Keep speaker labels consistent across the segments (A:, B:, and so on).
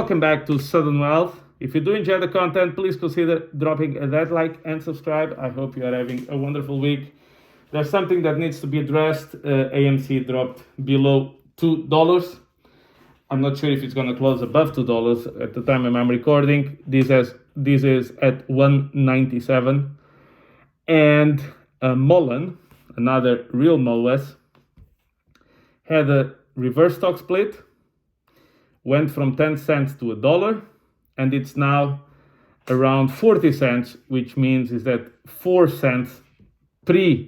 A: Welcome back to Sudden Wealth. If you do enjoy the content, please consider dropping that like and subscribe. I hope you are having a wonderful week. There's something that needs to be addressed. AMC dropped below $2. I'm not sure if it's going to close above $2 at the time I'm recording. This is at 197. And MULN, another real MOASSES, had a reverse stock split, went from 10 cents to $1, and it's now around 40 cents, which means is that 4 cents pre-reverse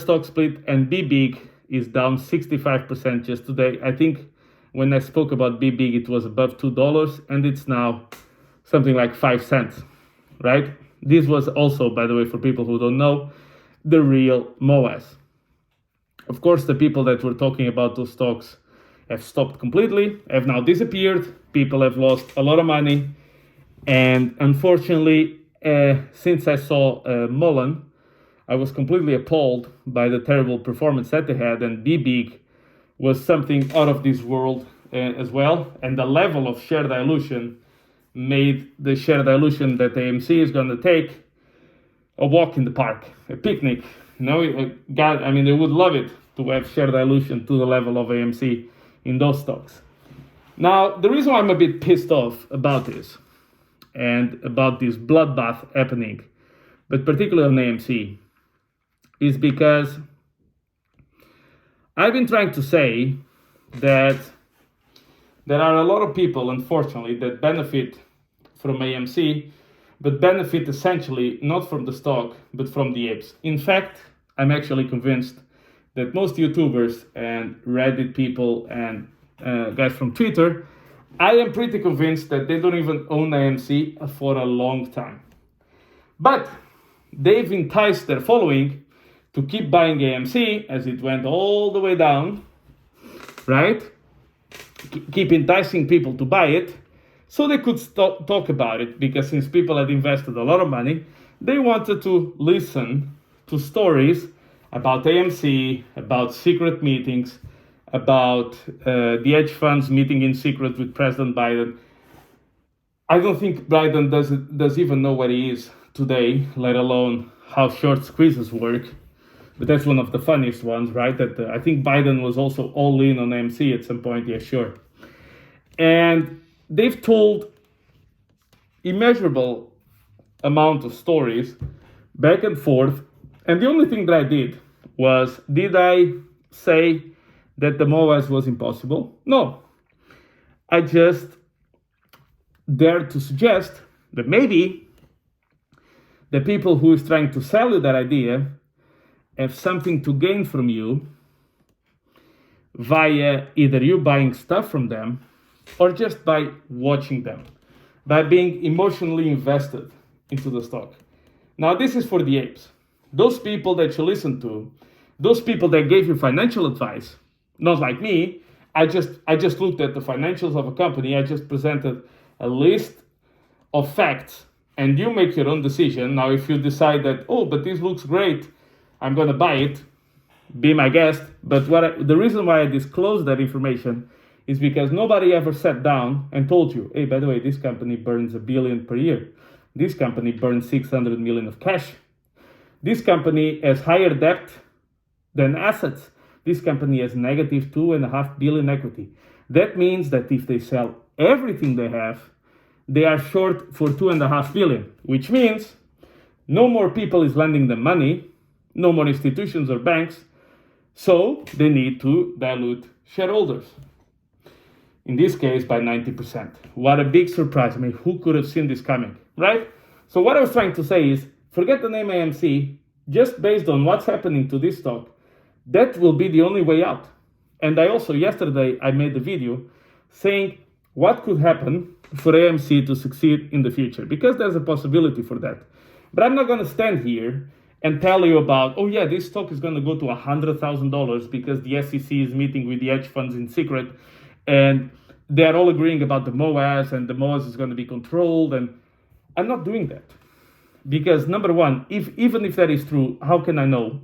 A: stock split, and BBIG is down 65% just today. I think when I spoke about BBIG, it was above $2, and it's now something like 5 cents, right? This was also, by the way, for people who don't know, the real MOASSES. Of course, the people that were talking about those stocks have stopped completely, have now disappeared. People have lost a lot of money. And unfortunately, since I saw MULN, I was completely appalled by the terrible performance that they had. And BBIG was something out of this world as well. And the level of share dilution made the share dilution that AMC is going to take a walk in the park, a picnic. They would love it to have share dilution to the level of AMC in those stocks. Now, the reason why I'm a bit pissed off about this and about this bloodbath happening, but particularly on AMC, is because I've been trying to say that there are a lot of people, unfortunately, that benefit from AMC, but benefit essentially not from the stock, but from the APES. In fact, I'm actually convinced that most YouTubers and Reddit people and guys from Twitter, I am pretty convinced that they don't even own AMC for a long time. But they've enticed their following to keep buying AMC as it went all the way down, right? Keep enticing people to buy it so they could talk about it, because since people had invested a lot of money, they wanted to listen to stories about AMC, about secret meetings, about the hedge funds meeting in secret with President Biden. I don't think Biden does even know where he is today, let alone how short squeezes work. But that's one of the funniest ones, right? That I think Biden was also all in on AMC at some point, yeah, sure. And they've told immeasurable amount of stories back and forth. And the only thing that I did was, did I say that the MOASSES was impossible? No. I just dared to suggest that maybe the people who is trying to sell you that idea have something to gain from you via either you buying stuff from them or just by watching them, by being emotionally invested into the stock. Now, this is for the apes. Those people that you listen to, those people that gave you financial advice, not like me. I just looked at the financials of a company. I just presented a list of facts, and you make your own decision. Now, if you decide that, but this looks great, I'm going to buy it, be my guest. But the reason why I disclosed that information is because nobody ever sat down and told you, hey, by the way, this company burns $1 billion per year. This company burns $600 million of cash. This company has higher debt than assets. This company has negative $2.5 billion equity. That means that if they sell everything they have, they are short for $2.5 billion, which means no more people is lending them money, no more institutions or banks, so they need to dilute shareholders. In this case, by 90%. What a big surprise. I mean, who could have seen this coming, right? So what I was trying to say is, forget the name AMC, just based on what's happening to this stock, that will be the only way out. And I also, yesterday, I made a video saying what could happen for AMC to succeed in the future, because there's a possibility for that. But I'm not going to stand here and tell you about, this stock is going to go to $100,000 because the SEC is meeting with the hedge funds in secret, and they're all agreeing about the MOASSES, and the MOASSES is going to be controlled. And I'm not doing that. Because number one, even if that is true, how can I know?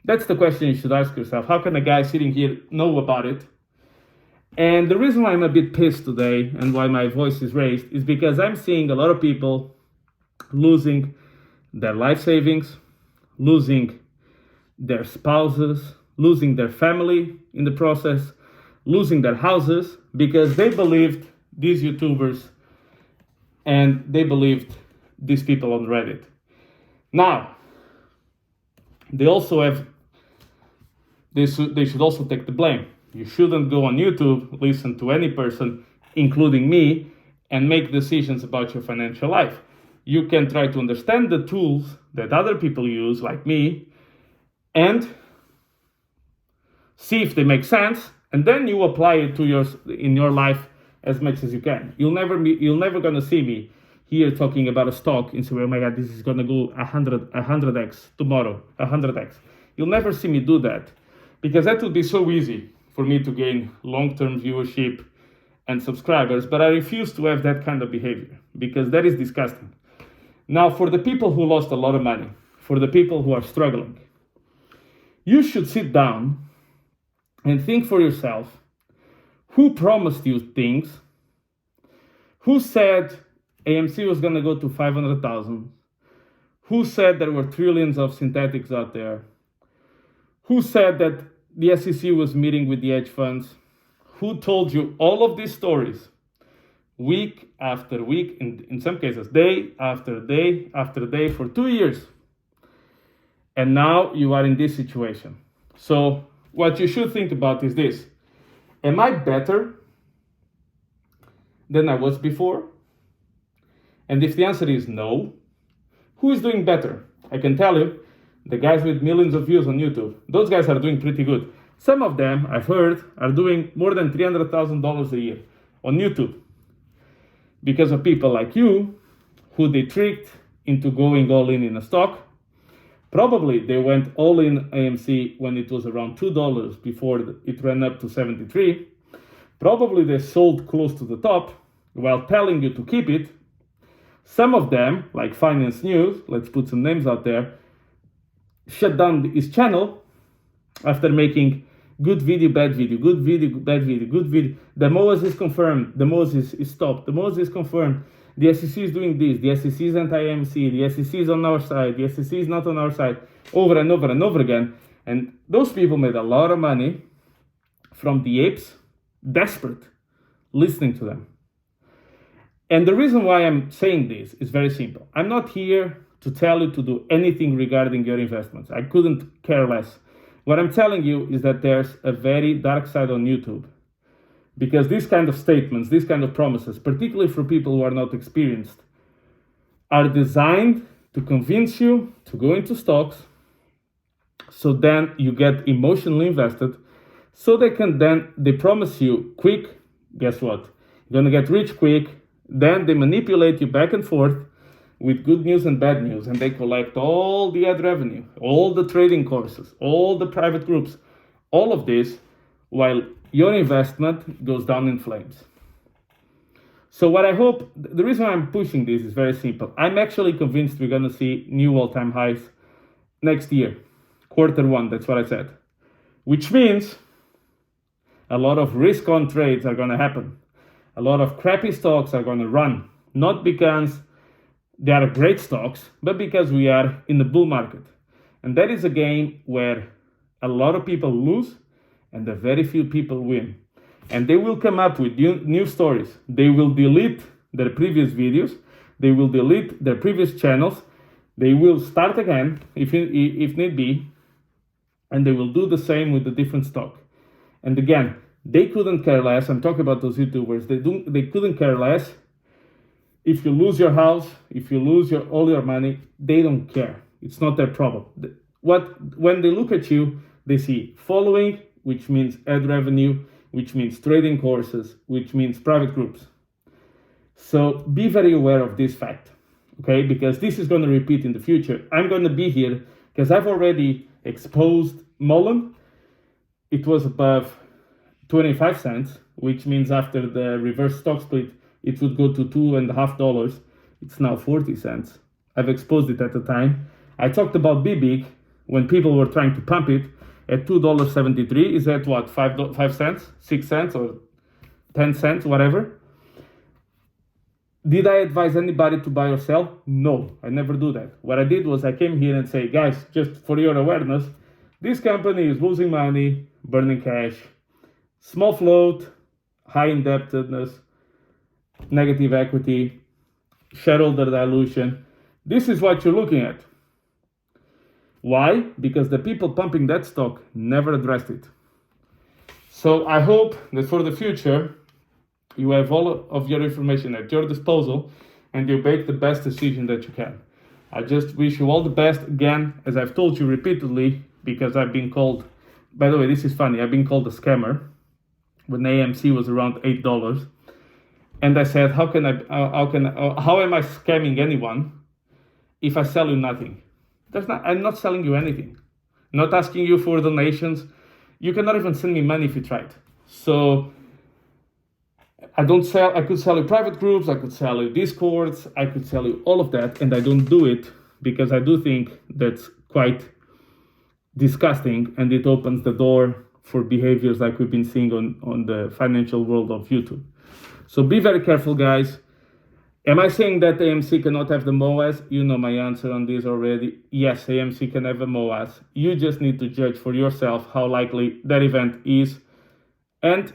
A: That's the question you should ask yourself. How can a guy sitting here know about it? And the reason why I'm a bit pissed today and why my voice is raised is because I'm seeing a lot of people losing their life savings, losing their spouses, losing their family in the process, losing their houses because they believed these YouTubers and they believed these people on Reddit. Now, they should also take the blame. You shouldn't go on YouTube, listen to any person, including me, and make decisions about your financial life. You can try to understand the tools that other people use, like me, and see if they make sense, and then you apply it in your life as much as you can. You're never gonna see me here talking about a stock and say, oh my God, this is gonna go 100x tomorrow, 100x. You'll never see me do that because that would be so easy for me to gain long-term viewership and subscribers, but I refuse to have that kind of behavior because that is disgusting. Now, for the people who lost a lot of money, for the people who are struggling, you should sit down and think for yourself, who promised you things? Who said AMC was gonna go to 500,000? Who said there were trillions of synthetics out there? Who said that the SEC was meeting with the hedge funds? Who told you all of these stories week after week, in some cases day after day after day for 2 years? And now you are in this situation. So what you should think about is this. Am I better than I was before? And if the answer is no, who is doing better? I can tell you, the guys with millions of views on YouTube, those guys are doing pretty good. Some of them, I've heard, are doing more than $300,000 a year on YouTube because of people like you who they tricked into going all in a stock. Probably they went all in AMC when it was around $2 before it ran up to 73. Probably they sold close to the top while telling you to keep it. Some of them, like Finance News, let's put some names out there, shut down his channel after making good video, bad video, good video, bad video, good video. The MOASSES is confirmed, the MOASSES is stopped, the MOASSES is confirmed, the SEC is doing this, the SEC is anti-AMC, the SEC is on our side, the SEC is not on our side, over and over and over again. And those people made a lot of money from the apes, desperate, listening to them. And the reason why I'm saying this is very simple. I'm not here to tell you to do anything regarding your investments. I couldn't care less. What I'm telling you is that there's a very dark side on YouTube. Because these kind of statements, these kind of promises, particularly for people who are not experienced, are designed to convince you to go into stocks, so then you get emotionally invested, so they promise you quick, guess what? You're gonna get rich quick, then they manipulate you back and forth with good news and bad news, and they collect all the ad revenue, all the trading courses, all the private groups, all of this, while your investment goes down in flames. So what I hope, the reason I'm pushing this is very simple. I'm actually convinced we're gonna see new all-time highs next year, Q1, that's what I said. Which means a lot of risk-on trades are gonna happen. A lot of crappy stocks are gonna run, not because they are great stocks, but because we are in the bull market. And that is a game where a lot of people lose and a very few people win. And they will come up with new stories. They will delete their previous videos. They will delete their previous channels. They will start again if need be. And they will do the same with a different stock. And again, they couldn't care less. I'm talking about those YouTubers. They couldn't care less. If you lose your house, if you lose all your money, they don't care. It's not their problem. When they look at you, they see following, which means ad revenue, which means trading courses, which means private groups. So be very aware of this fact, okay? Because this is going to repeat in the future. I'm going to be here because I've already exposed MULN. It was above 25 cents, which means after the reverse stock split, it would go to $2.50. It's now 40 cents. I've exposed it at the time. I talked about BBIG when people were trying to pump it at $2.73. Is that what, 5 cents, 6 cents, or 10 cents, whatever. Did I advise anybody to buy or sell? No, I never do that. What I did was I came here and say, guys, just for your awareness, this company is losing money, burning cash, small float, high indebtedness, negative equity, shareholder dilution. This is what you're looking at. Why? Because the people pumping that stock never addressed it. So I hope that for the future, you have all of your information at your disposal and you make the best decision that you can. I just wish you all the best. Again, as I've told you repeatedly, because I've been called, by the way, this is funny, I've been called a scammer when AMC was around $8. And I said, how am I scamming anyone if I sell you nothing? I'm not selling you anything. I'm not asking you for donations. You cannot even send me money if you tried. So I could sell you private groups, I could sell you Discords, I could sell you all of that, and I don't do it because I do think that's quite disgusting and it opens the door for behaviors like we've been seeing on the financial world of YouTube. So be very careful, guys. Am I saying that AMC cannot have the MOASSES? You know my answer on this already. Yes, AMC can have a MOASSES. You just need to judge for yourself how likely that event is. And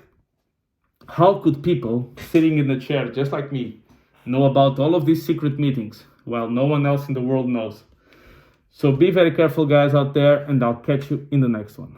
A: how could people sitting in the chair, just like me, know about all of these secret meetings while no one else in the world knows? So be very careful, guys, out there, and I'll catch you in the next one.